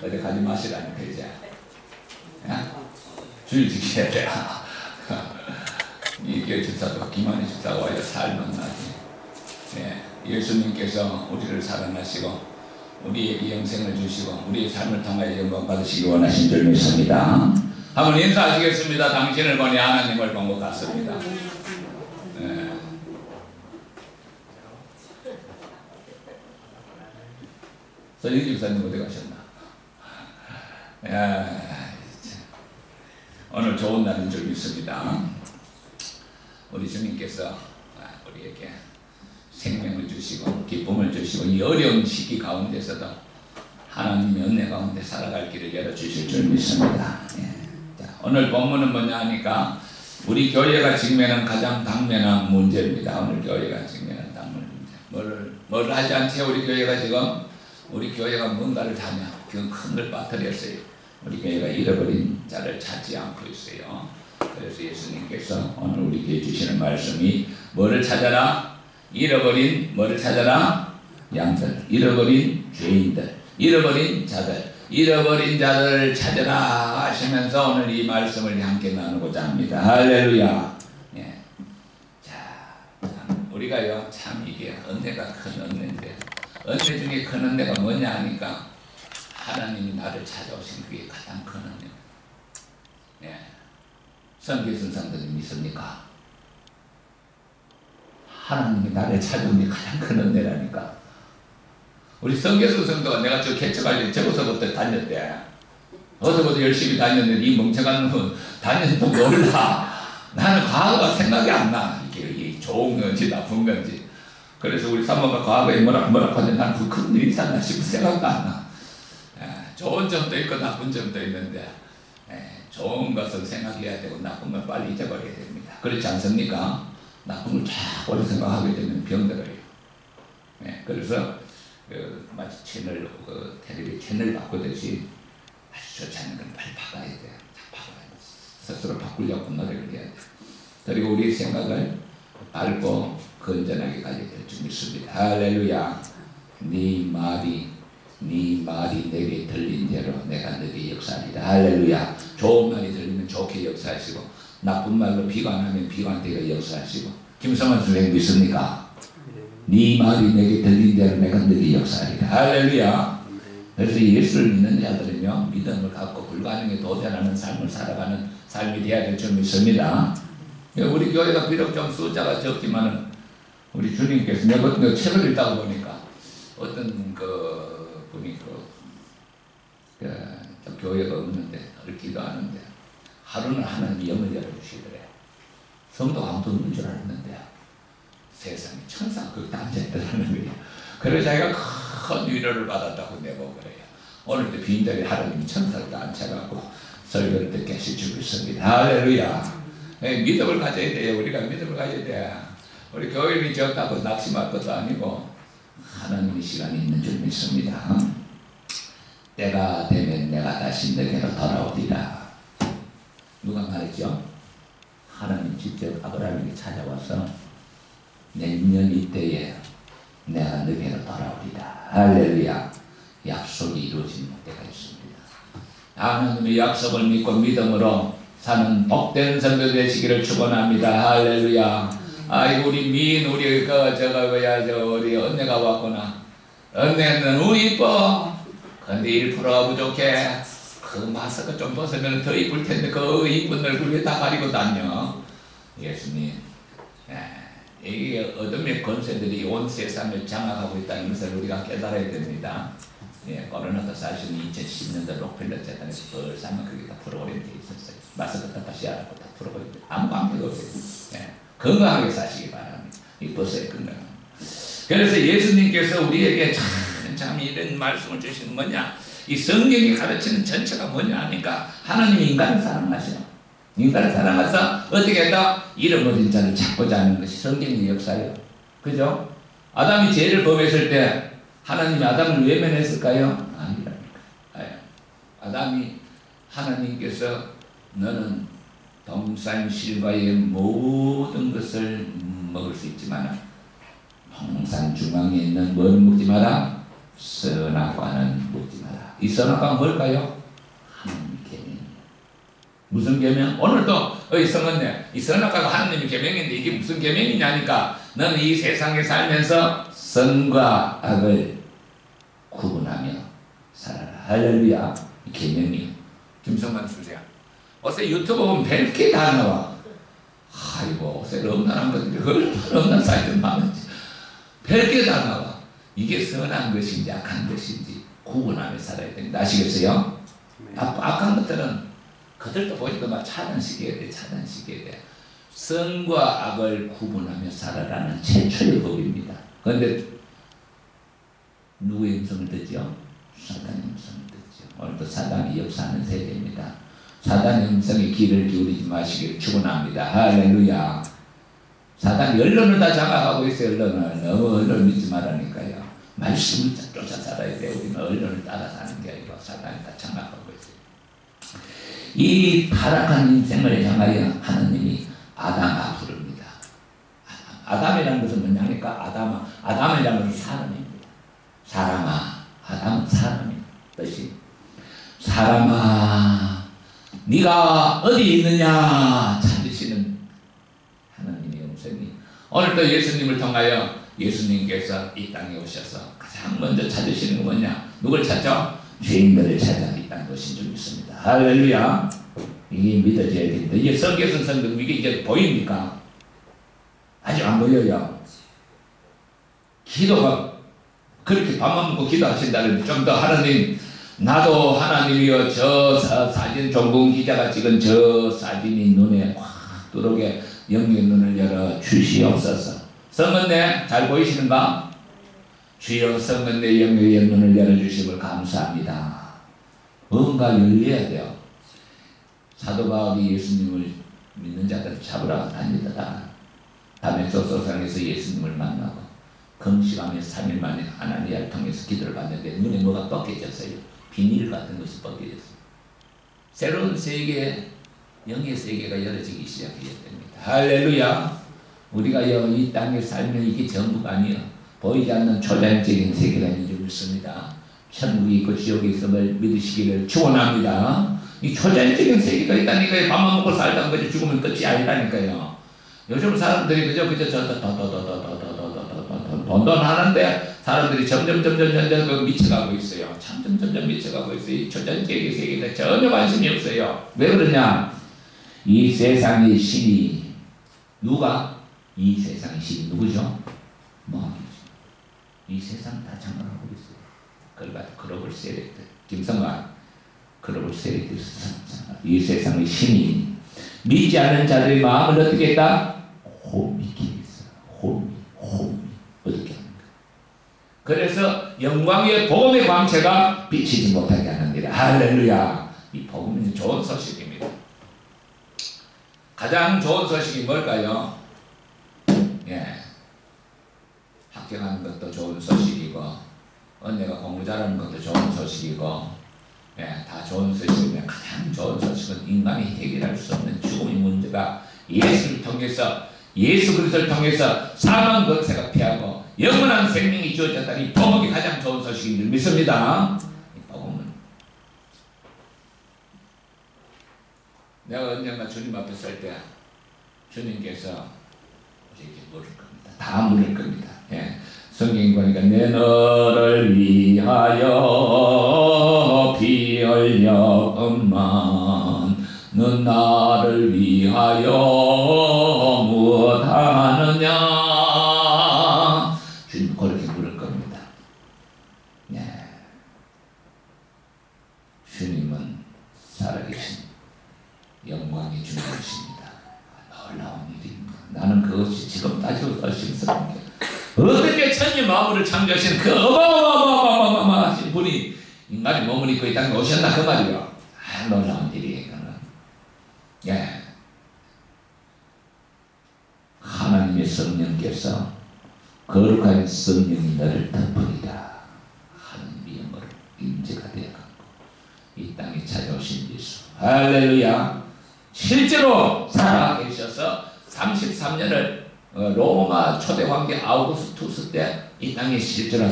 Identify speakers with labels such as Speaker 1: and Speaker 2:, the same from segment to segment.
Speaker 1: 어디 가지 마시라니까 이제. 주의 지켜야 돼. 이 교회 집사도 김한희 집사가 와야 살면 나지. 예수님께서 우리를 사랑하시고 우리에게 영생을 주시고 우리의 삶을 통하여 영광 받으시기 원하신 줄 믿습니다. 한번 인사하시겠습니다. 당신을 보니 하나님을 본 것 같습니다. 서진 집사님 어디 가셨나? 오늘 좋은 날인 줄 믿습니다. 우리 주님께서 우리에게 생명을 주시고 기쁨을 주시고 이 어려운 시기 가운데서도 하나님의 은혜 가운데 살아갈 길을 열어주실 줄 믿습니다. 자, 오늘 본문은 뭐냐 하니까 우리 교회가 직면한 가장 당면한 문제입니다. 오늘 교회가 직면한 당면한 문제. 뭘 하지 않지? 우리 교회가 지금 우리 교회가 뭔가를 하냐? 그 큰 걸 빠뜨렸어요. 우리 교회가 잃어버린 자를 찾지 않고 있어요. 그래서 예수님께서 오늘 우리 교회에 주시는 말씀이 뭐를 찾아라? 잃어버린 뭐를 찾아라? 양들, 잃어버린 죄인들, 잃어버린 자들, 잃어버린 자들을 찾아라 하시면서 오늘 이 말씀을 함께 나누고자 합니다. 할렐루야. 자, 우리가요 참 이게 은혜가 큰 은혜인데 은혜 중에 큰 은혜가 뭐냐 하니까 하나님이 나를 찾아오신 그게 가장 큰 은혜. 선교 선상들이 믿습니까? 하나님이 나를 찾아온 게 가장 큰 은혜라니까. 우리 선교수 성도가 내가 저 개척할 때 저거서부터 다녔대. 어서부터 열심히 다녔는데 이 멍청한 놈은 다녔는데 몰라. 나는 과거가 생각이 안 나. 이게 좋은 건지 나쁜 건지. 그래서 우리 사모가 과거에 뭐라고 하는데 난 그 큰 일이 있었나 싶은 생각도 안 나. 좋은 점도 있고 나쁜 점도 있는데 좋은 것을 생각해야 되고 나쁜 걸 빨리 잊어버려야 됩니다. 그렇지 않습니까? 나쁜 걸 자꾸 오래 생각하게 되면 병들어요. 그래서 마치 채널, 텔레비 채널 바꾸듯이 아주 좋지 않은 건 빨리 바꿔야 돼요. 스스로 바꾸려고 노력을 해야 돼요. 그리고 우리 생각을 밝고 건전하게 가져야 될 줄 믿습니다. 할렐루야. 네 말이 내게 들린 대로 내가 너에게 역사하리라. 할렐루야. 좋은 말이 들리면 좋게 역사하시고 나쁜 말로 비관하면 비관되게 역사하시고. 김성환 선생님 믿습니까? 네 말이 내게 들린 대로 내가 너에게 역사하리라. 할렐루야. 그래서 예수를 믿는 자들은요 믿음을 갖고 불가능에 도전하는 삶을 살아가는 삶이 되어야 될 줄 믿습니다. 우리 교회가 비록 좀 숫자가 적지만은 우리 주님께서 내가 어떤 책을 읽다가 보니까 어떤 분이 교회가 없는데 기도하는데 하루는 하나님이 영을 열어주시더래요. 성도가 아무도 없는 줄 알았는데 세상에 천사가 거기 앉아있더라는 거예요. 그래서 자기가 큰 위로를 받았다고 내보고 그래요. 오늘도 빈자리에 하나님이 천사를 앉혀갖고 설교를 듣게 하실 줄 믿습니다. 할렐루야. 믿음을 가져야 돼요. 우리가 믿음을 가져야 돼. 우리 교회를 적다고 낙심할 것도 아니고 하나님의 시간이 있는 줄 믿습니다. 때가 되면 내가 다시 너에게로 돌아오리라. 누가 말했죠? 하나님 직접 아브라함에게 찾아와서 내년 이때에 내가 너에게로 돌아오리라. 할렐루야. 약속이 이루어지는 때가 있습니다. 하나님의 약속을 믿고 믿음으로 사는 복된 성도 되시기를 축원합니다. 할렐루야. 아이고 우리 우리 우리 은혜가 왔구나. 은혜는 우리 이뻐. 근데 1%가 부족해. 그 마스크 좀 벗으면 더 이쁠 텐데 그 이쁜 얼굴 왜 다 가리고 다녀? 예수님, 이게 어둠의 권세들이 온 세상을 장악하고 있다는 것을 우리가 깨달아야 됩니다. 코로나도 사실은 2010년도 록펠러 재단에서 벌써 아마 그게 다 풀어버린 게 있었어요. 마스크 다 다시 알아고 다 풀어버린 게 아무 관계가 없어요. 건강하게 사시기 바랍니다. 이 벗어야 건강합니다. 그래서 예수님께서 우리에게 참 이런 말씀을 주시는 뭐냐? 이 성경이 가르치는 전체가 뭐냐 하니까 하나님이 인간을 사랑하셔. 인간을 사랑해서 어떻게 했다? 잃어버린 자를 찾고자 하는 것이 성경의 역사예요. 그죠? 아담이 죄를 범했을 때 하나님이 아담을 외면했을까요? 아니라니까. 아담이 하나님께서 너는 동산실과의 모든 것을 먹을 수 있지만 홍산 중앙에 있는 뭘 먹지 마라? 선악과는 먹지 마라. 이 선악과가 뭘까요? 하나님의 계명이에요. 무슨 계명? 오늘도 성언네 이 선악과가 하나님의 계명인데 이게 무슨 계명이냐니까 너는 이 세상에 살면서 선과 악을 구분하며 살아라. 할렐루야. 이 계명이에요. 김성만 주세요. 어제 유튜브 보면 별게 다 나와. 아이고 어제 엄난한 것들이 얼마나 엄난 사이트 많은지 별게 다 나와. 이게 선한 것인지 악한 것인지 구분하며 살아야 됩니다. 아시겠어요? 악한 것들은 그들도 보니까 막 차단시켜야 돼. 차단시켜야 돼. 선과 악을 구분하며 살아라는 최초의 법입니다. 그런데 누구의 음성을 듣죠? 사단의 음성을 듣죠. 오늘도 사단이 역사하는 세대입니다. 사단의 음성에 귀를 기울이지 마시기를 축원합니다. 할렐루야. 사단이 언론을 다 장악하고 있어요. 언론을. 너무 언론을 믿지 말라니까요. 말씀을 쫓아 살아야 돼요. 우리는 언론을 따라 사는 게 아니고 사단이 다 장악하고 있어요. 이 타락한 인생을 향하여 하나님이 아담아 부릅니다. 아담이라는 것은 뭐냐니까 아담이라는 것은 사람입니다. 사람아, 아담은 사람입니다. 뜻이 사람아 네가 어디 있느냐 찾으시는 하나님의 음성이 오늘도 예수님을 통하여 예수님께서 이 땅에 오셔서 가장 먼저 찾으시는 건 뭐냐? 누굴 찾죠? 죄인들을 찾아 이 땅에 오신 줄 믿습니다. 할렐루야. 이게 믿어져야 됩니다. 이게 성경에서 성경 이게 이제 보입니까? 아직 안 보여요. 기도가 그렇게 밥만 먹고 기도하신다는데 좀 더 하나님 나도 하나님이여 저 사진 종공 기자가 찍은 저 사진이 눈에 확 들어오게 영의 눈을 열어 주시옵소서. 성은네 잘 보이시는가? 주여 성은네 영의 눈을 열어주심을 감사합니다. 뭔가 열려야 돼요. 사도 바울이 예수님을 믿는 자들을 잡으러 다니다가 다메섹소에서 예수님을 만나고 금식하며 3일 만에 하나님을 통해서 기도를 받는데 눈에 뭐가 벗겨졌어요. 비닐 같은 것이 벗겨졌어요. 새로운 세계, 영의 세계가 열어지기 시작해야 됩니다. 할렐루야. 우리가 이 땅에 살면 이게 전부가 아니에요. 보이지 않는 초자연적인 세계가 있는 줄 믿습니다. 천국이 있고 지옥이 있음을 믿으시기를 축원합니다. 이 초자연적인 세계가 있다니까요. 밥만 먹고 살다가 그저 죽으면 끝이 아니라니까요. 요즘 사람들이 그저 돈돈 하는데 사람들이 점점 미쳐가고 있어요. 점점 미쳐가고 있어요. 이 초자연적인 세계에 전혀 관심이 없어요. 왜 그러냐? 이 세상의 신이 누가? 이 세상의 신이 누구죠? 마귀죠. 이 세상 다 장악하고 있어요. 그러니까 글로벌 세력들, 김성환 글로벌 세력들 이 세상의 신이 믿지 않는 자들의 마음을 어떻게 했다? 혼미케 했어요. 혼미 어떻게 합니까? 그래서 영광의 복음의 광채가 비치지 못하게 하느니라. 할렐루야. 이 복음은 좋은 소식입니다. 가장 좋은 소식이 뭘까요? 합격하는 것도 좋은 소식이고 언니가 공부 잘하는 것도 좋은 소식이고 다 좋은 소식이면 가장 좋은 소식은 인간이 해결할 수 없는 죽음의 문제가 예수를 통해서 예수 그리스도를 통해서 사망 권세가 피하고 영원한 생명이 주어졌다니 이 복음이 가장 좋은 소식인 줄 믿습니다. 이 복음은 내가 언젠가 주님 앞에 설 때 주님께서 이렇게 물을 겁니다. 다 물을 겁니다. 성경에 보니까 내 너를 위하여 피 흘렸건만 넌 나를 위하여 무엇하느냐. 주님 그렇게 물을 겁니다. 주님은 살아계신 영광의 주님이십니다. 놀라운 일입니다. 나는 그것이 지금 따지고 의심스러운 게 어떻게 천지 만물을 창조하신 그 어마어마하신 분이 인간의 몸을 입고 이 땅에 오셨나 그 말이요. 놀라운 일이에요. 하나님의 성령께서 거룩한 성령이 너를 덮으리라. 하나님의 영광을 임재가 되어갖고 이 땅에 찾아오신 예수. 할렐루야. 실제로 살아계셔서 33년을 로마 초대 황제 아우구스투스 때 이 땅에 실제로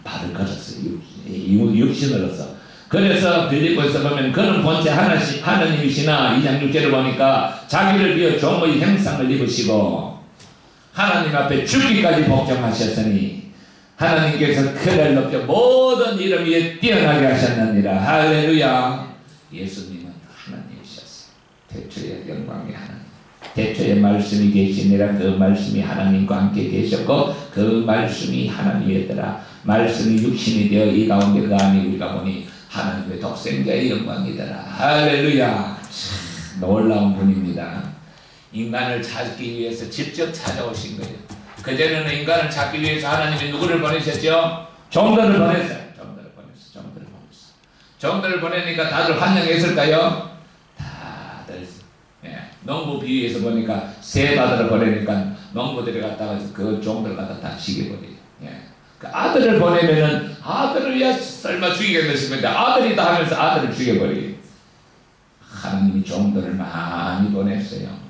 Speaker 1: 발을 걸었어요. 육신으로서 그래서 빌립보에서 보면 그는 본체 하나님이시나 2장 6절을 보니까 자기를 비워 종의 형상을 입으시고 하나님 앞에 죽기까지 복종하셨으니 하나님께서 그를 높여 모든 이름 위에 뛰어나게 하셨느니라. 할렐루야. 예수님은 하나님이셨어요. 태초에 영광의 하나님, 태초에 말씀이 계시니라. 그 말씀이 하나님과 함께 계셨고 그 말씀이 하나님이었더라. 말씀이 육신이 되어 이 가운데 그 안에 우리가 보니 하나님의 독생자의 영광이더라. 할렐루야. 참 놀라운 분입니다. 인간을 찾기 위해서 직접 찾아오신 거예요. 그전에는 인간을 찾기 위해서 하나님이 누구를 보내셨죠? 종들을 보냈어요. 종들을 보내니까 다들 환영했을까요? 다들. 농부 비유에서 보니까 새 아들을 보내니까 농부들이 갖다가 그 종들 갖다 다 죽여버려요. 그 아들을 보내면은 아들을 위해 설마 죽이겠는데 아들이다 하면서 아들을 죽여버려요. 하나님이 종들을 많이 보냈어요.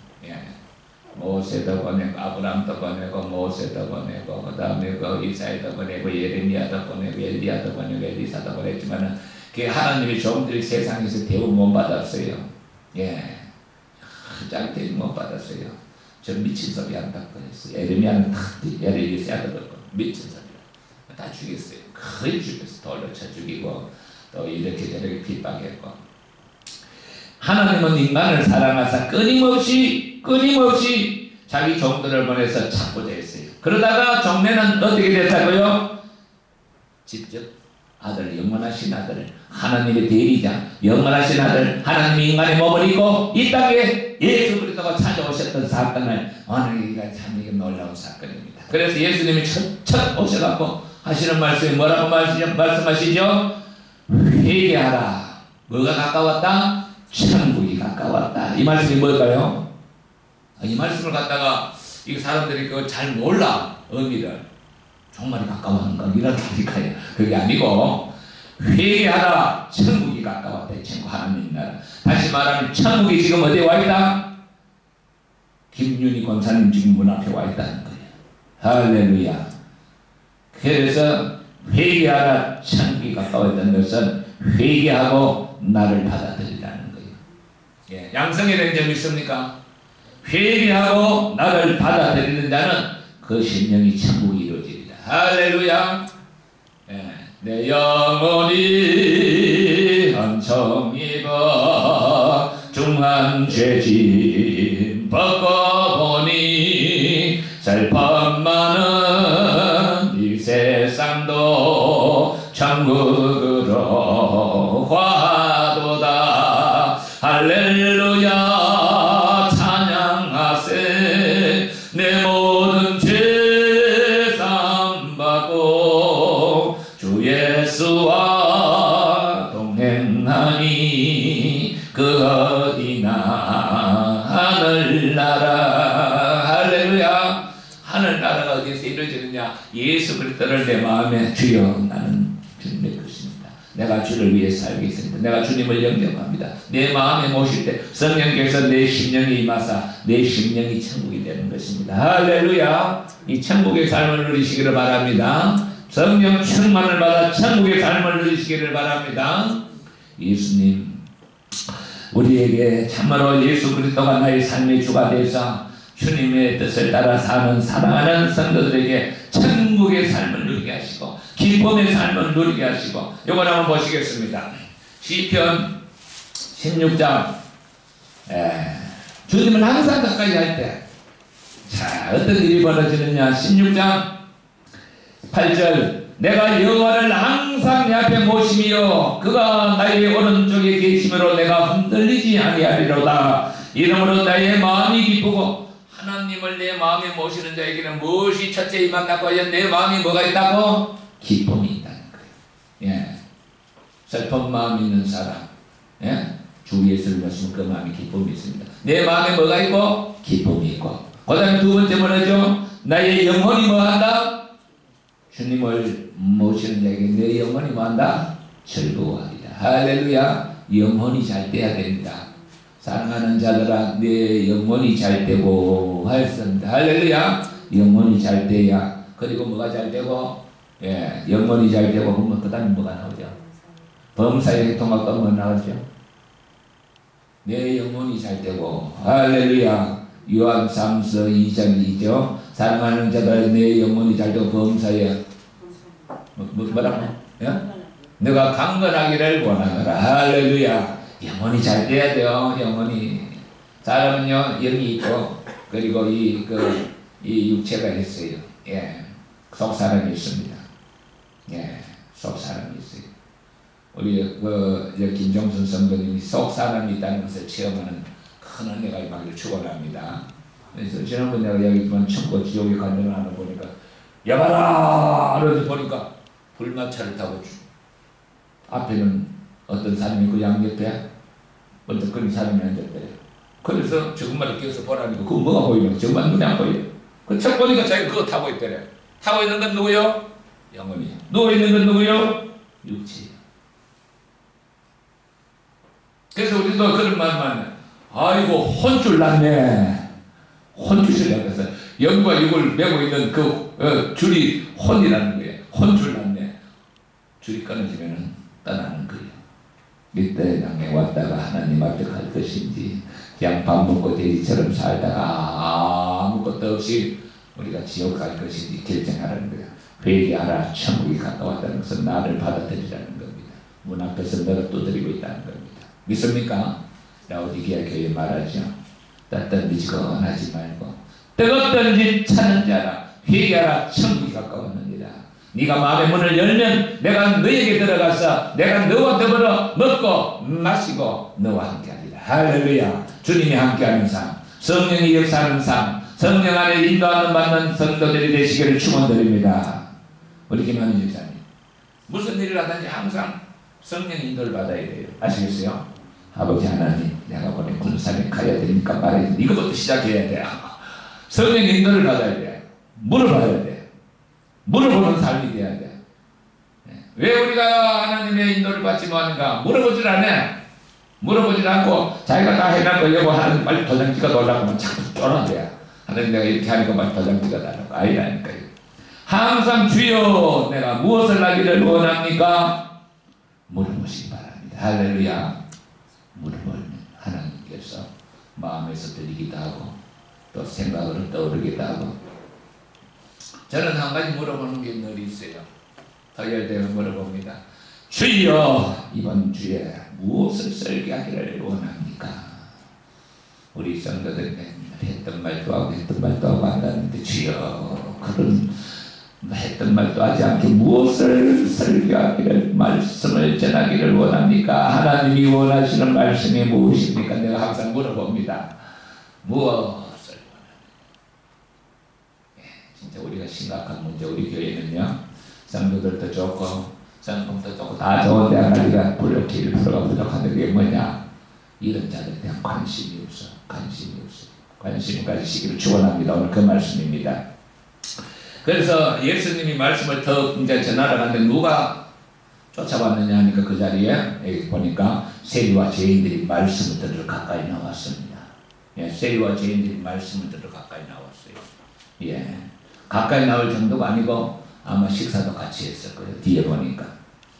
Speaker 1: 모세도 보내고 아브라함도 보내고 모세도 보내고 그 다음에 그 이사야도 보내고 예레미야도 보내고 엘리야도 보내고 엘리사도 보냈지만은 그 하나님의 종들이 세상에서 대우 못 받았어요. 가장 대우 못 받았어요. 저 미친 소리 한다고 그랬어요. 예레미야는 엘리사도 그렇고 미친 소리 다 죽였어요. 거의 죽였어요. 돌로 쳐 죽이고 또 이렇게 저렇게 핍박했고. 하나님은 인간을 사랑하사 끊임없이 자기 종들을 보내서 찾고자 했어요. 그러다가 종래는 어떻게 됐다고요? 직접 아들, 영원하신 아들, 하나님의 대리자, 영원하신 아들, 하나님이 인간의 몸을 입고 이 땅에 예수 그리스도가 찾아오셨던 사건을 오늘 참 이게 놀라운 사건입니다. 그래서 예수님이 첫 오셔갖고 하시는 말씀이 뭐라고 말씀하시죠? 회개하라. 뭐가 가까웠다? 천국이 가까웠다. 이 말씀이 뭘까요? 이 말씀을 갖다가 이 사람들이 그거 잘 몰라. 의미를. 정말이 가까워하는 건 이렇다니까요. 그게 아니고 회개하라. 천국이 가까웠다. 천국 하나님 나라. 다시 말하면 천국이 지금 어디에 와 있다? 김윤희 권사님 지금 문 앞에 와 있다는 거예요. 할렐루야. 그래서 회개하라. 천국이 가까웠다는 것은 회개하고 나를 받아들이라는 거예요. 양성에 대한 점이 있습니까? 회개하고 나를 받아들이는 자는 그 심령이 천국이 이루어지리라. 할렐루야. 내 영혼이 한청 입어 중한 죄짐 벗고 보니 슬픔 많은 이 세상도 천국으로 가도다. 할렐루야. 내 모든 죄 사함받고 주 예수와 동행하니 그 어디나 하늘나라. 할렐루야. 하늘나라가 어디서 이루어지느냐? 예수 그리스도를 내 마음에 주여 나는 주님의 것입니다. 내가 주를 위해 살겠습니다. 내가 주님을 영접합니다. 내 마음에 모실 때 성령께서 내 심령이 임하사 내 심령이 천국이 되는 것입니다. 할렐루야. 이 천국의 삶을 누리시기를 바랍니다. 성령 충만을 받아 천국의 삶을 누리시기를 바랍니다. 예수님 우리에게 참으로 예수 그리스도가 나의 삶의 주가 되사 주님의 뜻을 따라 사는 사랑하는 성도들에게 천국의 삶을 누리게 하시고 기쁨의 삶을 누리게 하시고 이걸 한번 보시겠습니다. 시편 16장 주님은 항상 가까이 할 때 자 어떤 일이 벌어지느냐. 16장 8절 내가 여호와를 항상 내 앞에 모심이요 그가 나의 오른쪽에 계심으로 내가 흔들리지 아니하리로다. 이러므로 나의 마음이 기쁘고 하나님을 내 마음에 모시는 자에게는 무엇이 첫째 임한다고 하여 내 마음이 뭐가 있다고? 기쁨이 있다는 거예요. 슬픈 마음 있는 사람 주 예수를 모시면 그 마음에 기쁨이 있습니다. 내 마음에 뭐가 있고? 기쁨이 있고. 그 다음에 두 번째 뭐라죠? 나의 영혼이 뭐한다? 주님을 모시는 자에게 내 영혼이 뭐한다? 즐거워하리라. 할렐루야. 영혼이 잘 돼야 됩니다. 사랑하는 자들아 내 영혼이 잘 되고 하였습니다. 할렐루야. 영혼이 잘 돼야. 그리고 뭐가 잘 되고? 영혼이 잘 되고 그러면 그 다음에 뭐가 나오죠? 범사의 행동학과 뭐 나오죠? 내 영혼이 잘 되고, 할렐루야. 요한 3서 2장 2죠. 사랑하는 자들 내 영혼이 잘 되고 범사에 뭐라고? 예? 내가 강건하기를 원하노라. 할렐루야. 영혼이 잘 돼야 돼요. 영혼이. 사람은요 영이 있고 그리고 이 육체가 있어요. 예, 속 사람이 있습니다. 예, 속 사람이 있어요. 우리 김종순 성도님이 속 사람이 있다는 것을 체험하는 큰 은혜가 임하기를 축원합니다. 그래서 지난번 내가 이야기했지만 천국 지옥에 관련을 하나 보니까 야가라 그러지 보니까 불마차를 타고 앞에는 어떤 사람이 그 양옆에 어떤 그런 사람이 앉았대요. 그래서 저것만 끼워서 보라니까 그거 뭐가 보이냐? 저것만 눈에 안 보여요. 그 책 보니까 자기가 그거 타고 있대요. 타고 있는 건 누구요? 영혼이. 누워있는 건 누구요? 육체. 그래서 우리도 그런 말만 아이고 혼줄 났네. 혼줄이 났어. 영과 육을 메고 있는 그 줄이 혼이라는 거예요. 혼줄 났네. 줄이 끊어지면은 떠나는 거예요. 이때 땅에 왔다가 하나님 앞에 갈 것인지 그냥 밥 먹고 돼지처럼 살다가 아무것도 없이 우리가 지옥 갈 것인지 결정하라는 거야. 회개하라. 천국이 가까웠다는 것은 나를 받아들이라는 겁니다. 문 앞에서 내가 두드리고 있다는 겁니다. 믿습니까? 라오디게아 교회 말하죠. 따뜻미지근하지 말고 뜨겁던 집 찾는 자라. 회개하라. 천국이 가까웠느니라. 네가 마음의 문을 열면 내가 너에게 들어가서 내가 너와 더불어 먹고 마시고 너와 함께하리라. 할렐루야. 주님이 함께하는 삶, 성령이 역사하는 삶, 성령 안에 인도하는 받는 성도들이 되시기를 축원드립니다. 우리 김한희 집사님 무슨 일을 하든지 항상 성령 인도를 받아야 돼요. 아시겠어요? 아버지 하나님 내가 보낸 군산에 가야 되니까 말해야 돼. 이것부터 시작해야 돼요. 성령 인도를 받아야 돼요. 물어봐야 돼요. 물어보는 삶이 돼야 돼. 왜 우리가 하나님의 인도를 받지 못하는가? 물어보질 않아. 물어보질 않고 자기가 다 해낼 거려고 하는 빨리 도장지가 놀라고 자꾸 쫄아대요. 하나님 내가 이렇게 하니까 빨리 도장지가 달라고. 아니라니까요. 항상 주여 내가 무엇을 하기를 원합니까? 물어보시기 바랍니다. 할렐루야. 물어보면 하나님께서 마음에서 들리기도 하고 또 생각으로 떠오르기도 하고. 저는 한 가지 물어보는 게 늘 있어요. 토요일되면 물어봅니다. 주여 이번 주에 무엇을 설교하기를 원합니까? 우리 성도들 했던 말도 하고 했던 말도 하고 한다는데 주여 그런 했던 말도 하지 않게 무엇을 설교하기를 말씀을 전하기를 원합니까? 하나님이 원하시는 말씀이 무엇입니까? 내가 항상 물어봅니다. 무엇을 진짜 우리가 심각한 문제. 우리 교회는요 성도들도 좋고 성품도 좋고 다 좋은데 하나님가 불렀기 1%가 부족한데 그게 뭐냐? 이런 자들에 대한 관심이 없어. 관심이 없어. 관심을 가지시기를 축원합니다. 오늘 그 말씀입니다. 그래서 예수님이 말씀을 더 이제 전하러 갔는데 누가 쫓아왔느냐 하니까 그 자리에 여기 보니까 세리와 죄인들이 말씀을 들으러 가까이 나왔습니다. 예, 세리와 죄인들이 말씀을 들으러 가까이 나왔어요. 예, 가까이 나올 정도가 아니고 아마 식사도 같이 했을 거예요. 뒤에 보니까.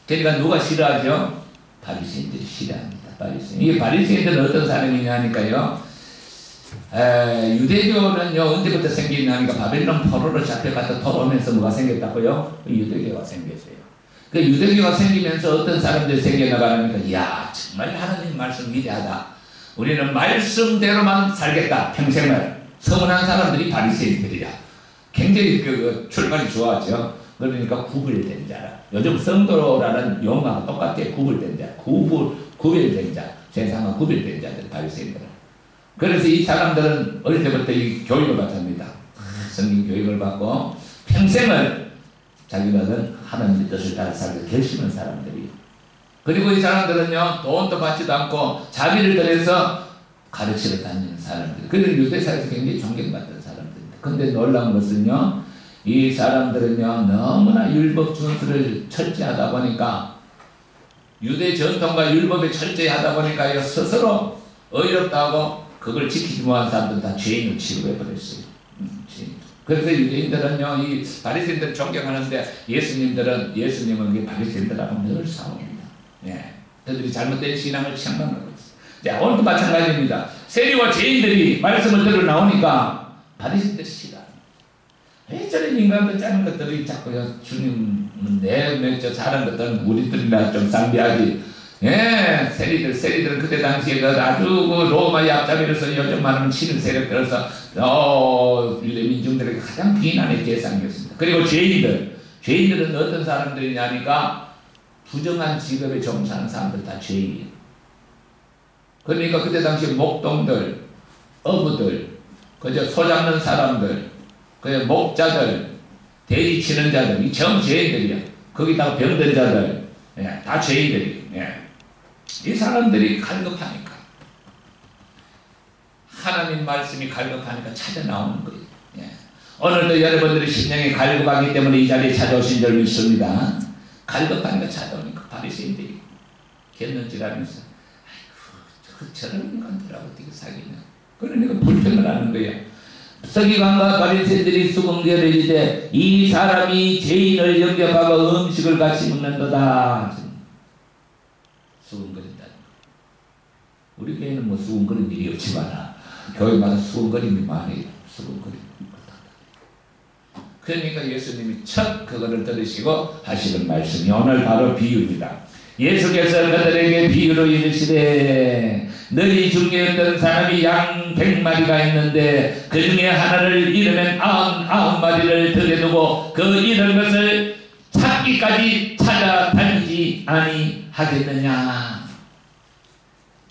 Speaker 1: 그러니까 누가 싫어하죠? 바리새인들이 싫어합니다. 바리새인. 이게 바리새인들은 어떤 사람이냐 하니까요. 유대교는요 언제부터 생기냐니까 바벨론 포로로 잡혀갔다 돌아오면서 뭐가 생겼다고요? 유대교가 생겼어요. 그 유대교가 생기면서 어떤 사람들이 생겨나가니까 이야 정말 하나님 말씀 위대하다. 우리는 말씀대로만 살겠다. 평생을. 서운한 사람들이 바리새인들이야. 굉장히 그 출발이 좋았죠. 그러니까 구별된 자라. 요즘 성도라는 용어가 똑같아요. 구별된 자. 구별된 자. 세상은 구별된 자들 바리새인들은. 그래서 이 사람들은 어릴 때부터 이 교육을 받습니다. 성경 교육을 받고 평생을 자기들은 하나님의 뜻을 따라 살고 결심한 사람들이에요. 그리고 이 사람들은요 돈도 받지도 않고 자비를 들여서 가르치러 다니는 사람들. 그래서 유대사에서 굉장히 존경받던 사람들입니다. 근데 놀라운 것은요 이 사람들은요 너무나 율법 준수를 철저하다 보니까 유대 전통과 율법에 철저히 하다 보니까요 스스로 어이롭다고 그걸 지키지 못한 사람들은 다 죄인을 취급해버렸어요. 그래서 유대인들은요, 이 바리새인들 존경하는데 예수님은 바리새인들하고 늘 싸웁니다. 예. 그들이 잘못된 신앙을 책망하고 있어요. 자, 오늘도 마찬가지입니다. 세리와 죄인들이 말씀을 들어 나오니까 바리새인들 싫어. 왜 저런 인간들 짜는 것들이 자꾸요, 주님은 저 잘한 것들은 우리들이나 좀 상비하지. 예, 세리들은 그때 당시에 아주 그 로마의 앞잡이로서 요즘 많은 친일 세력들로서 유대 민중들에게 가장 비난의 대상이었습니다. 그리고 죄인들은 어떤 사람들이냐니까 부정한 직업에 종사하는 사람들 다 죄인이에요. 그러니까 그때 당시 목동들, 어부들, 그저 소 잡는 사람들, 그 목자들, 돼지 치는 자들, 이 전 죄인들이야. 거기다가 병든 자들, 예, 다 죄인들이. 예. 이 사람들이 갈급하니까, 하나님 말씀이 갈급하니까 찾아 나오는 거예요. 예. 오늘도 여러분들이 심령이 갈급하기 때문에 이 자리에 찾아오신 줄 믿습니다. 갈급하니까 찾아오니까 바리새인들이 곁눈질하면서 아이고 저런 인간들하고 어떻게 사귀냐. 그러니까 불평을 하는 거예요. 서기관과 바리새인들이 수군결을 이제 이 사람이 죄인을 영접하고 음식을 같이 먹는도다. 수군거린다. 우리 교회는 뭐 수군거리는 일이 없지만 교회마다 수군거림이 많아요. 수군거림. 그러니까 예수님이 첫 그거를 들으시고 하시는 말씀이 오늘 바로 비유입니다. 예수께서 그들에게 비유로 이르시되 너희 중에 어떤 사람이 양 100마리가 있는데 그 중에 하나를 잃으면 99마리를 들여 두고 그 잃은 것을 찾기까지 찾아다니지 아니하겠느냐.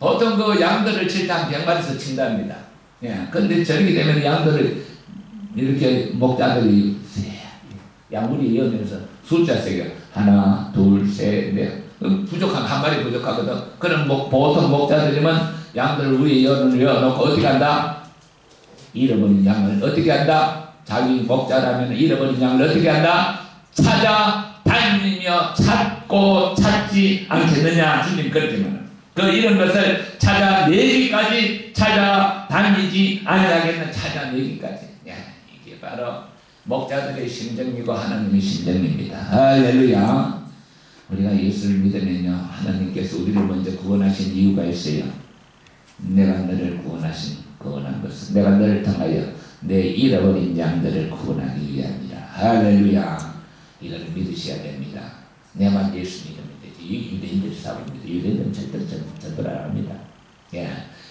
Speaker 1: 보통 그 양들을 칠 때 한 100마리에서 친답니다. 예, 근데 저렇게 되면 양들을 이렇게 목자들이 양물이 이어면서 숫자 세게 하나, 둘, 셋, 넷 부족한 한 마리 부족하거든. 그럼 보통 목자들이면 양들을 위에 이어놓고 어떻게 한다? 잃어버린 양을 어떻게 한다? 자기 목자라면 잃어버린 양을 어떻게 한다? 찾아다니며 찾고 찾지 않겠느냐. 주님 그렇게만 그 이런 것을 찾아내기까지 찾아다니지 아니하겠느냐. 찾아내기까지. 야, 이게 바로 목자들의 심정이고 하나님의 심정입니다. 할렐루야. 우리가 예수를 믿으면요, 하나님께서 우리를 먼저 구원하신 이유가 있어요. 내가 너를 구원한 것은 내가 너를 통하여 내 잃어버린 양들을 구원하기 위함이라. 할렐루야. 이거를 믿으셔야 됩니다. 내만 예수 믿으면 되지. 유대인들의 사고입니다. 유대인들은 절대로 안 합니다. 예.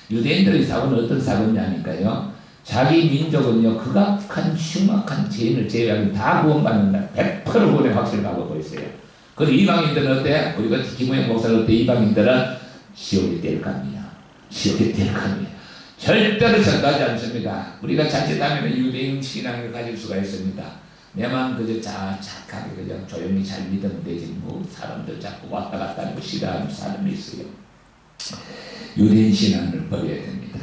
Speaker 1: 유대인들의 사고는 어떤 사고냐니까요. 자기 민족은요, 극악한 흉악한 죄인을 제외하면 다 구원받는다. 100% 구원의 확신을 갖고 있어요. 그리고 이방인들은 어때? 우리가 김우영 목사는 어때? 이방인들은 시험이 될 겁니다. 시험이 될 겁니다. 절대로 전가하지 않습니다. 우리가 자칫하면 유대인 신앙을 가질 수가 있습니다. 내만 그저 착하게 그냥 조용히 잘 믿으면 되지. 뭐 사람들 자꾸 왔다 갔다 하고 싫어하는 사람이 있어요. 유대인 신앙을 버려야 됩니다.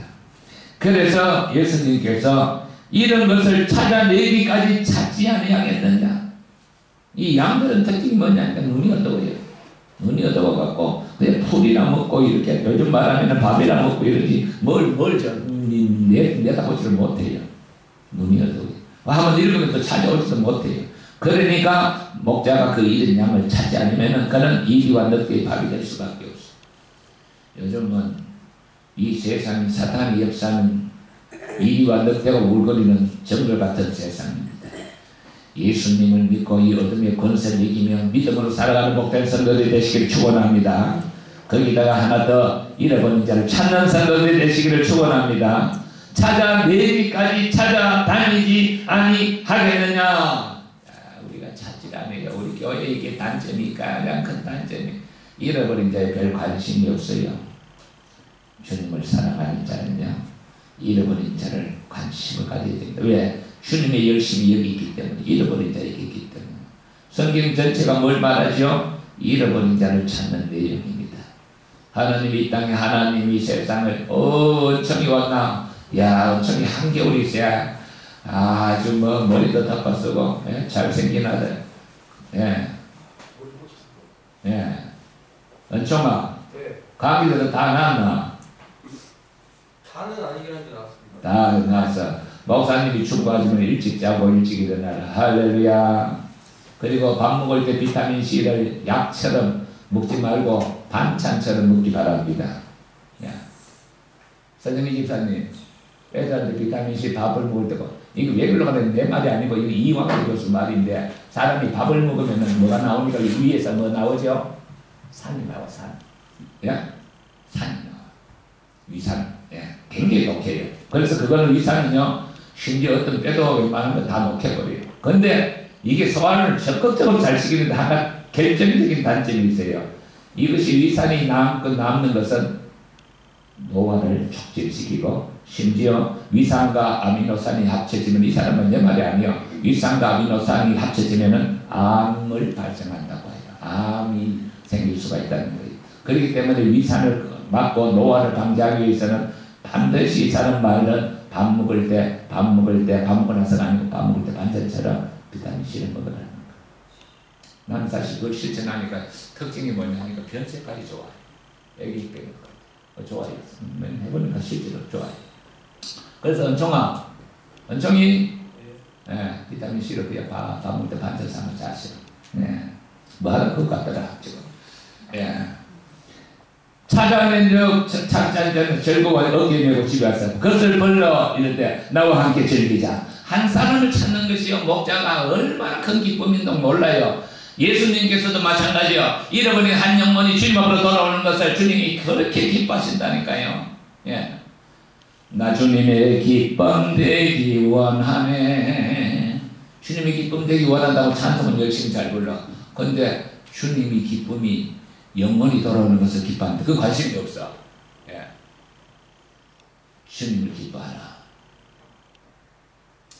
Speaker 1: 그래서 예수님께서 이런 것을 찾아내기까지 찾지 아니하겠느냐. 이 양들은 특징이 뭐냐니까 눈이 어두워요. 눈이 어두워갖고 그냥 풀이나 먹고 이렇게 요즘 말하면 밥이나 먹고 이러지 내다보지를 못해요. 눈이 어두워요. 한번 읽으면 또 찾아오지도 못해요. 그러니까 목자가 그 잃은 양을 찾지 않으면 그는 이리와 늑대의 밥이 될 수밖에 없어요. 요즘은 이 세상이 사탄이 역사는 이리와 늑대가 울거리는 정글 같은 세상입니다. 예수님을 믿고 이 어둠의 권세를 이기며 믿음으로 살아가는 복된 성도들이 되시기를 축원합니다. 거기다가 하나 더 잃어버린 자를 찾는 성도들이 되시기를 축원합니다. 찾아내기까지 찾아다니지 아니하겠느냐. 우리가 찾지 않아요. 우리 교회의 이게 단점이 가장 큰 단점이 잃어버린 자에 별 관심이 없어요. 주님을 사랑하는 자는요, 잃어버린 자를 관심을 가져야 됩니다. 왜? 주님의 열심이 여기 있기 때문에, 잃어버린 자에게 있기 때문에. 성경 전체가 뭘 말하죠? 잃어버린 자를 찾는 내용입니다. 하나님이 이 땅에, 하나님이 세상을 엄청히 왔나? 야, 엄청히 한겨울이 있어야 아주 뭐 머리도 덮어 쓰고, 예? 잘생긴 아들. 예. 예. 은총아, 감기들은 다 나았나?
Speaker 2: 다는 아니긴 한데 나왔습니다.
Speaker 1: 다 나았어. 목사님이 축구하시면 일찍 자고 일찍 일어나라. 할렐루야. 그리고 밥 먹을 때 비타민C를 약처럼 먹지 말고 반찬처럼 먹기 바랍니다. 야, 선생님 집사님, 애들한테 비타민C 밥을 먹을 때고 이거 왜 그러려고 하면 내 말이 아니고 이거 이광희 교수 말인데 사람이 밥을 먹으면 뭐가 나오니까 위에서 뭐 나오죠? 산이 나와 산. 예? 산이 나와. 위산. 예. 굉장히 독해요. 그래서 그거는 위산은요 심지어 어떤 때도 웬만한 거 다 녹여버려요. 근데 이게 소화를 적극적으로 잘 시키는데 하나 결정적인 단점이 있어요. 이것이 위산이 남는 것은 노화를 촉진시키고 심지어 위산과 아미노산이 합쳐지면 이 사람은 내 말이 아니에요. 위산과 아미노산이 합쳐지면은 암을 발생한다고 해요. 암이 생길 수가 있다는 거예요. 그렇기 때문에 위산을 막고 노화를 방지하기 위해서는 반드시 이 사람 말은 밥 먹고 나서가 아니고 밥 먹을 때 반찬처럼 비타민C를 먹으라는 거예요. 나는 사실 그걸 실천하니까 특징이 뭐냐 하니까 변 색깔이 좋아요. 애기 빼는 거 좋아요. 해보니까 실제로 좋아요. 그래서 은총이 비타민C를 그냥 밥 먹을 때 반찬 삼아 자시오. 뭐 하나 그것 같더라 지금. 찾아낸 작자는 즐거워 어깨내고 집에 왔어. 그것을 벌러 이런데 나와 함께 즐기자. 한 사람을 찾는 것이요 목자가 얼마나 큰 기쁨인지 몰라요. 예수님께서도 마찬가지요. 잃어버린 한 영혼이 주님 앞으로 돌아오는 것을 주님이 그렇게 기뻐하신다니까요. 나 주님의 기쁨 되기 원하네. 주님의 기쁨 되기 원한다고 찬송은 열심히 잘 불러. 근데 주님이 기쁨이 영원히 돌아오는 것을 기뻐하는데 그 관심이 없어. 주님을 기뻐하라.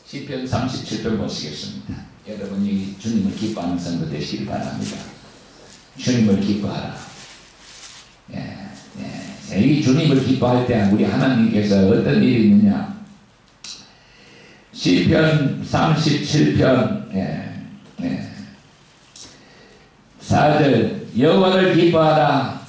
Speaker 1: 시편 37편 보시겠습니다. 여러분이 주님을 기뻐하는 성도 되시길 바랍니다. 주님을 기뻐하라. 이 주님을 기뻐할 때 우리 하나님께서 어떤 일이 있느냐. 시편 37편 4절 여호와를 기뻐하라.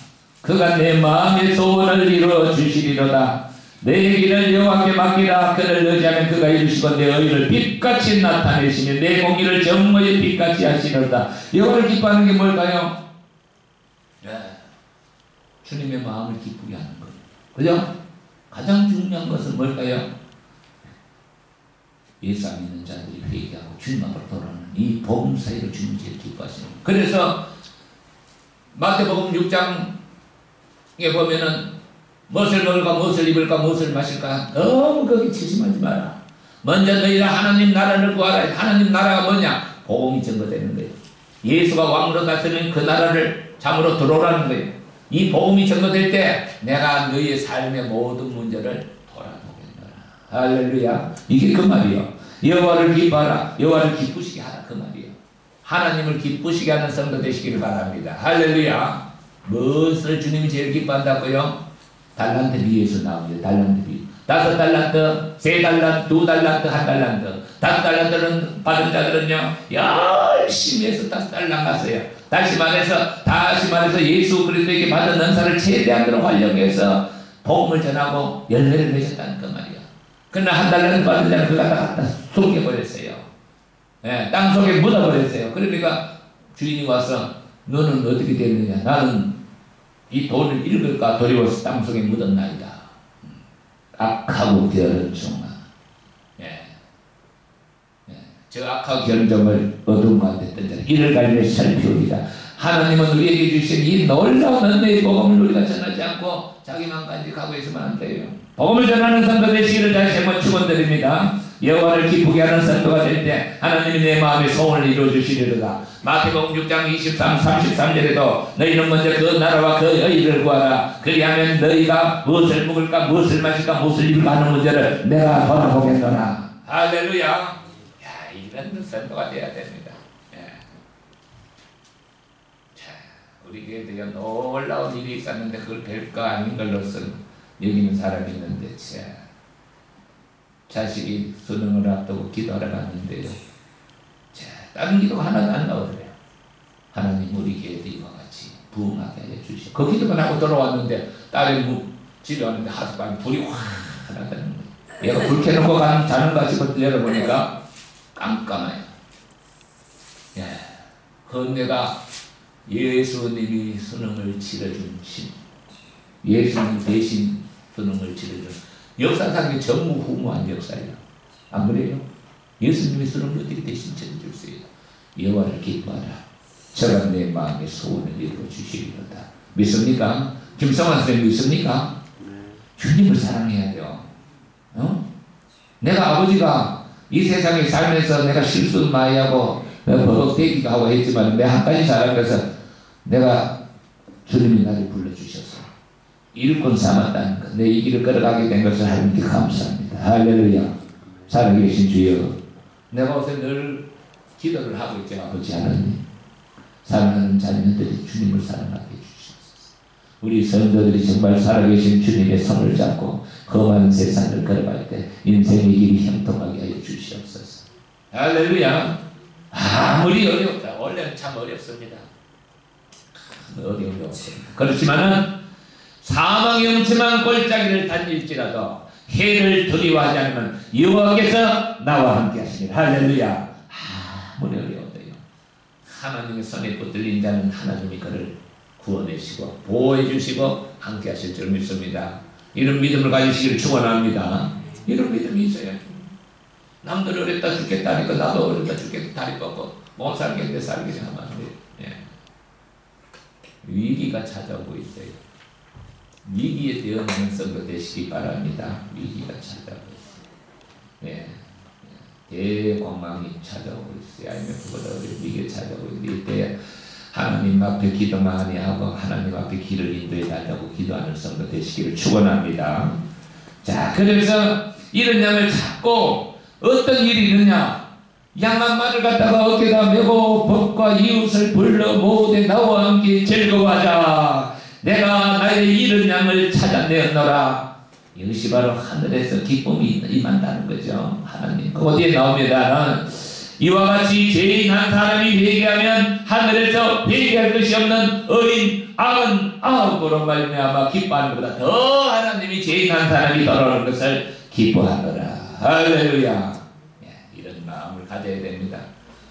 Speaker 1: 그가 내 마음의 소원을 이루어 주시리로다. 내 길을 여호와께 맡기라. 그를 의지하면 그가 이루시고 내 의를 빛같이 나타내시며 내 공의를 정오의 빛같이 하시리로다. 여호와를 기뻐하는 게 뭘까요? 주님의 마음을 기쁘게 하는 거예요. 그죠? 가장 중요한 것은 뭘까요? 예수 안 믿는 자들이 회개하고 주님 앞으로 돌아오는 이 복음 사이를 주님 제일 기뻐하시는 거예요. 그래서 마태복음 6장에 보면은 무엇을 먹을까 무엇을 입을까 무엇을 마실까 너무 거기 치심하지 마라. 먼저 너희가 하나님 나라를 구하라. 하나님 나라가 뭐냐? 복음이 증거되는 거예요. 예수가 왕으로 다스리는 그 나라를 참으로 들어오라는 거예요. 이 복음이 증거될 때 내가 너희의 삶의 모든 문제를 돌아보겠노라. 할렐루야. 이게 그 말이요. 여호와를 기뻐하라. 여호와를 기쁘시게 하라. 그 말이요. 하나님을 기쁘시게 하는 성도 되시기를 바랍니다. 할렐루야. 무엇을 주님이 제일 기뻐한다고요? 달란트 비에서 나옵니다. 달란트 비. 5달란트, 3달란트, 2달란트, 1달란트. 5달란트는 받은 자들은요 열심히 해서 5달 나갔어요. 다시 말해서 예수 그리스도에게 받은 은사를 최대한으로 활용해서 복음을 전하고 열매를 맺었다는 그 말이야. 그러나 1달란트 받은 자는 그가 갖다 숨겨버렸어요. 땅 속에 묻어버렸어요. 그러니까 주인이 와서 너는 어떻게 됐느냐? 나는 이 돈을 잃을까 두려워서 땅 속에 묻었나이다. 악하고 게으른 종아. 저 악하고 게으른 종을 어두운 가운데 던 자는 이를 갈며 살피우리다. 하나님은 우리에게 주신 이 놀라운 은혜의 복음을 우리가 전하지 않고 자기만 간직하고 있으면 안 돼요. 복음을 전하는 성도 되시기를 다시 한번 축원드립니다. 여호와를 기쁘게 하는 성도가 될 때 하나님이 내 마음의 소원을 이루어주시리로다. 마태복음 6장 23, 33절에도 너희는 먼저 그 나라와 그 의를 구하라. 그리하면 너희가 무엇을 먹을까 무엇을 마실까 무엇을 입을까 하는 문제를 내가 돌아보겠노라. 할렐루야. 야, 이런 성도가 되어야 됩니다. 자, 우리 교회에 놀라운 일이 있었는데 그걸 별거 아닌 걸로서 여기는 사람이 있는데 자식이 수능을 앞두고 기도하러 갔는데요. 자, 다른 기도가 하나도 안 나오더래요. 하나님 우리 교회도 이와 같이 부흥하게 해주시오. 그 기도만 하고 돌아왔는데 딸이 집에 왔는데 하룻밤에 불이 확 나다는 거예요. 얘가 불 켜놓고 자는 것 같이 열어보니까 깜깜해요. 예, 그 내가 예수님이 수능을 치러준 신, 예수님 대신 수능을 치러준 역사상의 전무후무한 역사예요. 안 그래요? 예수님이 수능을 어떻게 대신 치러줬어요? 여호와를 기뻐하라. 저가 내 마음의 소원을 이루어 주시리로다. 믿습니까? 김성환 선생님 믿습니까? 주님을 사랑해야 돼요. 내가 아버지가 이 세상에 살면서 내가 실수 많이 하고 버벅대기도 하고 했지만 내 한 가지 잘한 것은 내가 주님이 나를 불러주셔서 일꾼 삼았다는 것, 내 이 길을 걸어가게 된 것을 하나님께 감사합니다. 할렐루야. 살아계신 주여, 내가 요새 늘 기도를 하고 있지 아버지 하나님, 사랑하는 자녀들이 주님을 사랑하게 해주시옵소서. 우리 성도들이 정말 살아계신 주님의 손을 잡고 험한 세상을 걸어갈 때 인생의 길이 형통하게 하여 주시옵소서. 할렐루야. 아무리 어렵다. 원래는 참 어렵습니다. 어려운 없습니다. 그렇지만은 사망의 음침한 골짜기를 다닐지라도 해를 두려워하지 않으면 여호와께서 나와 함께 하시니 할렐루야. 아무리 어려운데요, 하나님의 손에 붙들린 자는 하나님이 그를 구원해주시고 보호해주시고 함께 하실 줄 믿습니다. 이런 믿음을 가지시기를 축원합니다. 이런 믿음이 있어야죠. 남들 어렵다 죽겠다 하니까 나도 어렵다 죽겠다 다리 뻗고 못 살겠는데 살겠지 하면 안 돼요. 예. 위기가 찾아오고 있어요. 위기에 대응하는 성도 되시기 바랍니다. 위기가 찾아오고 있어요. 예. 대공황이 찾아오고 있어요. 아니면 그보다 어려운 위기가 찾아오고 있는데 이때 하나님 앞에 기도 많이 하고 하나님 앞에 길을 인도해 달라고 기도하는 성도 되시기를 축원합니다. 자, 그래서 이런 양을 찾고 어떤 일이 있느냐? 양 한 마리를 갖다가 어깨에다 메고 법과 이웃을 불러 모두 나와 함께 즐거워하자. 내가 나의 잃은 양을 찾아내었노라. 이것이 바로 하늘에서 기쁨이 임한다는 거죠. 하나님. 그 어디에 나옵니다. 이와 같이 죄인 한 사람이 회개하면 하늘에서 회개할 것이 없는 어린 99으로 말미암아 기뻐하는 것보다 더 하나님이 죄인 한 사람이 돌아오는 것을 기뻐하노라. 할렐루야. 이런 마음을 가져야 됩니다.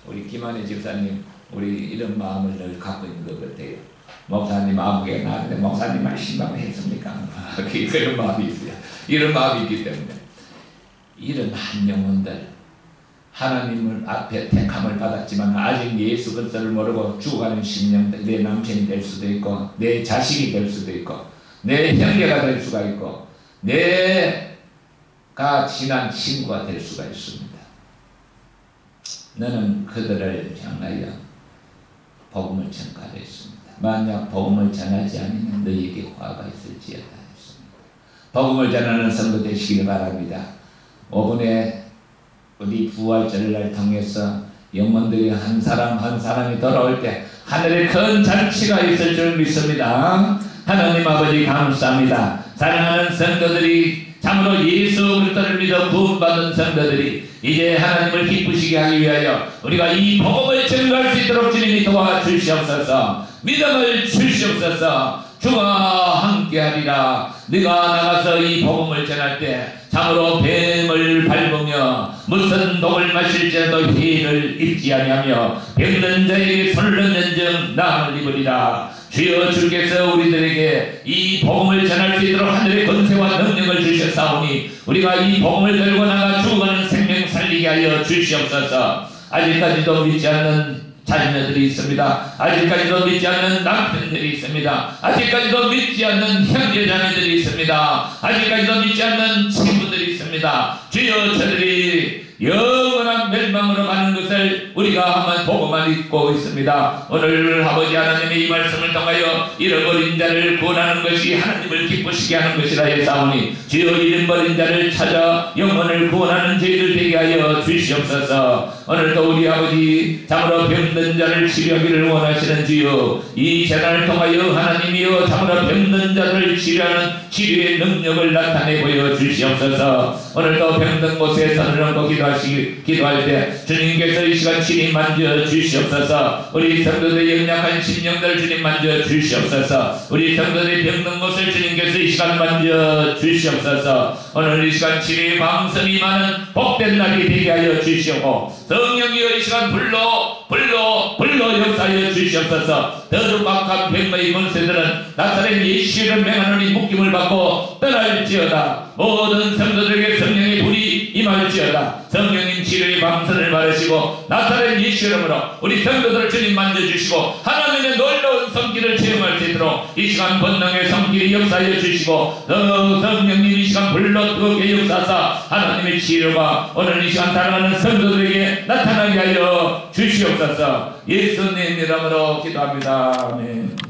Speaker 1: 우리 김한혜 집사님, 우리 이런 마음을 늘 갖고 있는 것 같아요. 목사님 아무개 나한테 목사님 말 신방을 했습니까? 그런 마음이 있어요. 이런 마음이 있기 때문에 이런 한 영혼들, 하나님을 앞에 택함을 받았지만 아직 예수 그리스도를 모르고 죽어가는 심령들, 내 남편이 될 수도 있고 내 자식이 될 수도 있고 내 형제가 될 수가 있고 내가 친한 친구가 될 수가 있습니다. 너는 그들을 향하여 복음을 전하라 했습니다. 만약 복음을 전하지 않으면 너희에게 화가 있을지어다 했습니다. 복음을 전하는 성도 되시길 바랍니다. 5분에 우리 부활절을 통해서 영혼들이 한 사람 한 사람이 돌아올 때 하늘에 큰 잔치가 있을 줄 믿습니다. 하나님 아버지 감사합니다. 사랑하는 성도들이 참으로 예수 그리스도를 믿어 구원받은 성도들이 이제 하나님을 기쁘시게 하기 위하여 우리가 이 복음을 전할 수 있도록 주님이 도와주시옵소서. 믿음을 주시옵소서. 주가 함께하리라. 네가 나가서 이 복음을 전할 때 참으로 뱀을 밟으며 무슨 독을 마실지라도 해를 입지 아니하며 병든 자에게 손을 얹는 즉 나음을 입으리라. 주여, 주께서 우리들에게 이 복음을 전할 수 있도록 하늘의 권세와 능력을 주셨사오니 우리가 이 복음을 들고 나가 죽어가는 생명 살리게 하여 주시옵소서. 아직까지도 믿지 않는 자녀들이 있습니다. 아직까지도 믿지 않는 남편들이 있습니다. 아직까지도 믿지 않는 형제 자매들이 있습니다. 아직까지도 믿지 않는 친구들이 있습니다. 주여, 저들이 영원한 멸망으로 가는 것을 우리가 한번 보고만 있고 있습니다. 오늘 아버지 하나님의 이 말씀을 통하여 잃어버린 자를 구원하는 것이 하나님을 기쁘시게 하는 것이라 했사오니 주여, 잃어버린 자를 찾아 영혼을 구원하는 저희들 되게 하여 주시옵소서. 오늘도 우리 아버지 참으로 병든 자를 치료하기를 원하시는 주여, 이 재난을 통하여 하나님이여 참으로 병든 자를 치료하는 치료의 능력을 나타내 보여 주시옵소서. 오늘도 병든 곳에 손을 얹고 기도할 때 주님께서 이 시간 친히 만져 주시옵소서. 우리 성도들의 연약한 심령들 주님 만져 주시옵소서. 우리 성도들의 병든 곳을 주님께서 이 시간 만져 주시옵소서. 오늘 이 시간 치료의 방성이 많은 복된 날이 되게 하여 주시옵고 성령이여 이 시간 불러 불로 역사하여 주시옵소서. 더룩박한 백마의 권세들은 나사렛 예수를 맹하노니 묶임을 받고 떠날지어다. 모든 성도들에게 성령의 불이 임할지어다. 성령님 치료의 방선을 바라시고 나사렛 예수 이름으로 우리 성도들을 주님 만져주시고 하나님의 놀라운 성기를 체험할 수 있도록 이 시간 권능의 성기를 역사하여 주시고 성령님 이 시간 불로 뜨겁게 역사하사 하나님의 치료가 오늘 이 시간 사랑하는 성도들에게 나타나게 하여 주시옵소서. 예수님 이름으로 기도합니다. 아멘.